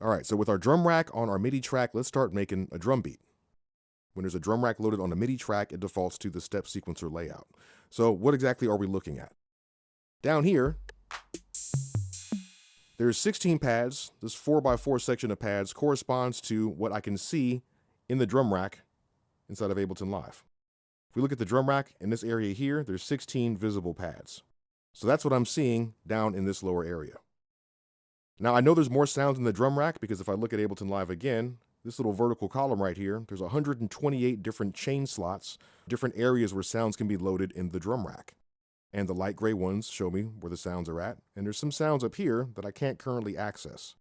All right, so with our drum rack on our MIDI track, let's start making a drum beat. When there's a drum rack loaded on a MIDI track, it defaults to the step sequencer layout. So what exactly are we looking at? Down here, there's 16 pads. This 4x4 section of pads corresponds to what I can see in the drum rack inside of Ableton Live. If we look at the drum rack in this area here, there's 16 visible pads. So that's what I'm seeing down in this lower area. Now I know there's more sounds in the drum rack because if I look at Ableton Live again, this little vertical column right here, there's 128 different chain slots, different areas where sounds can be loaded in the drum rack. And the light gray ones show me where the sounds are at, and there's some sounds up here that I can't currently access.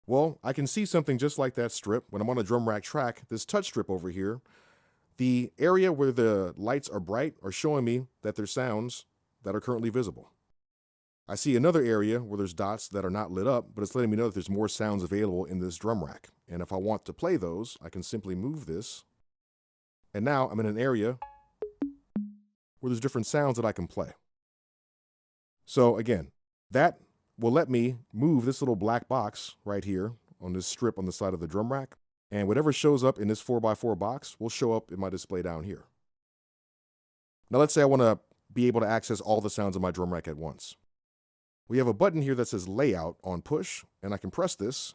Well, I can see something just like that strip when I'm on a drum rack track, this touch strip over here. The area where the lights are bright are showing me that there's sounds that are currently visible. I see another area where there's dots that are not lit up, but it's letting me know that there's more sounds available in this drum rack. And if I want to play those, I can simply move this. And now I'm in an area where there's different sounds that I can play. So again, that will let me move this little black box right here on this strip on the side of the drum rack. And whatever shows up in this 4x4 box will show up in my display down here. Now let's say I want to be able to access all the sounds in my drum rack at once. We have a button here that says Layout on push, and I can press this,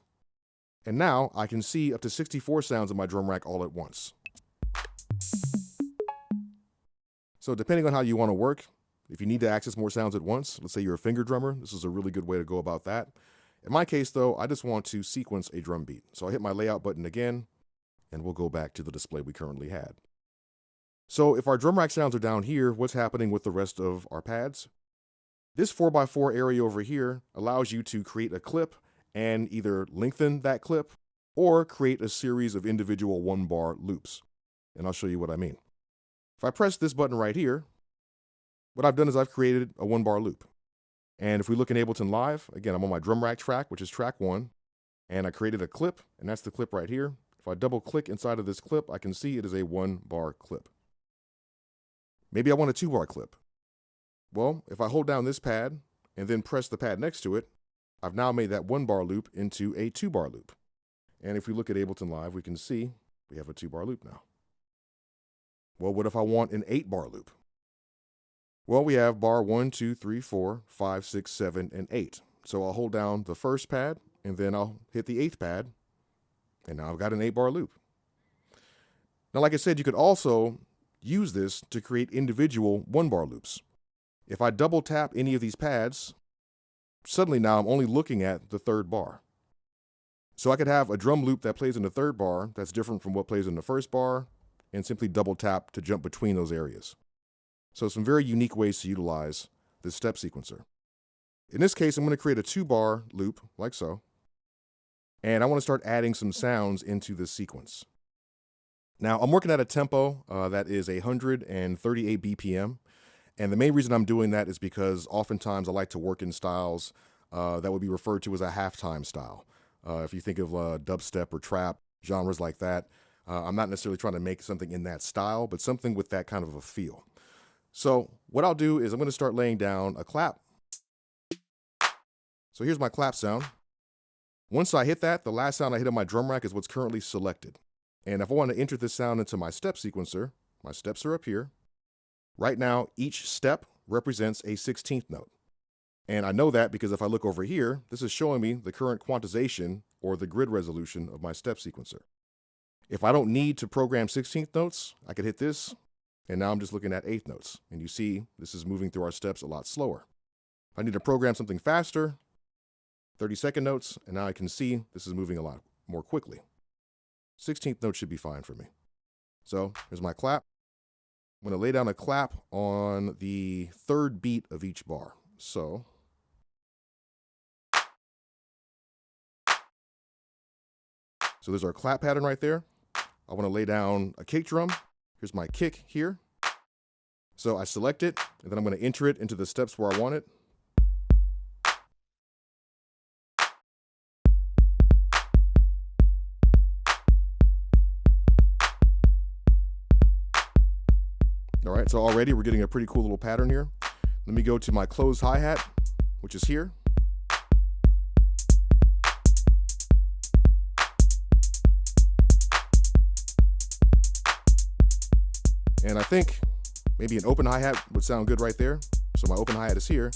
and now I can see up to 64 sounds in my drum rack all at once. So depending on how you want to work, if you need to access more sounds at once, let's say you're a finger drummer, this is a really good way to go about that. In my case though, I just want to sequence a drum beat. So I hit my Layout button again, and we'll go back to the display we currently had. So if our drum rack sounds are down here, what's happening with the rest of our pads? This 4x4 area over here allows you to create a clip and either lengthen that clip or create a series of individual 1-bar loops. And I'll show you what I mean. If I press this button right here, what I've done is I've created a 1-bar loop. And if we look in Ableton Live, again, I'm on my drum rack track, which is track 1, and I created a clip, and that's the clip right here. If I double click inside of this clip, I can see it is a 1-bar clip. Maybe I want a 2-bar clip. Well, if I hold down this pad and then press the pad next to it, I've now made that 1-bar loop into a 2-bar loop. And if we look at Ableton Live, we can see we have a 2-bar loop now. Well, what if I want an 8-bar loop? Well, we have bar 1, 2, 3, 4, 5, 6, 7, and 8. So I'll hold down the first pad, and then I'll hit the 8th pad, and now I've got an 8-bar loop. Now, like I said, you could also use this to create individual 1-bar loops. If I double tap any of these pads, suddenly now I'm only looking at the 3rd bar. So I could have a drum loop that plays in the 3rd bar that's different from what plays in the 1st bar, and simply double tap to jump between those areas. So some very unique ways to utilize this step sequencer. In this case, I'm going to create a 2-bar loop like so, and I want to start adding some sounds into this sequence. Now I'm working at a tempo that is 138 BPM. And the main reason I'm doing that is because oftentimes I like to work in styles that would be referred to as a halftime style. If you think of dubstep or trap, genres like that, I'm not necessarily trying to make something in that style, but something with that kind of a feel. So what I'll do is I'm going to start laying down a clap. So here's my clap sound. Once I hit that, the last sound I hit on my drum rack is what's currently selected. And if I want to enter this sound into my step sequencer, my steps are up here. Right now, each step represents a 16th note. And I know that because if I look over here, this is showing me the current quantization or the grid resolution of my step sequencer. If I don't need to program 16th notes, I could hit this, and now I'm just looking at 8th notes. And you see, this is moving through our steps a lot slower. If I need to program something faster, 32nd notes, and now I can see this is moving a lot more quickly. 16th note should be fine for me. So here's my clap. I'm going to lay down a clap on the 3rd beat of each bar. So there's our clap pattern right there. I want to lay down a kick drum. Here's my kick here. So I select it, and then I'm going to enter it into the steps where I want it. All right, so already we're getting a pretty cool little pattern here. Let me go to my closed hi-hat, which is here. And I think maybe an open hi-hat would sound good right there. So my open hi-hat is here.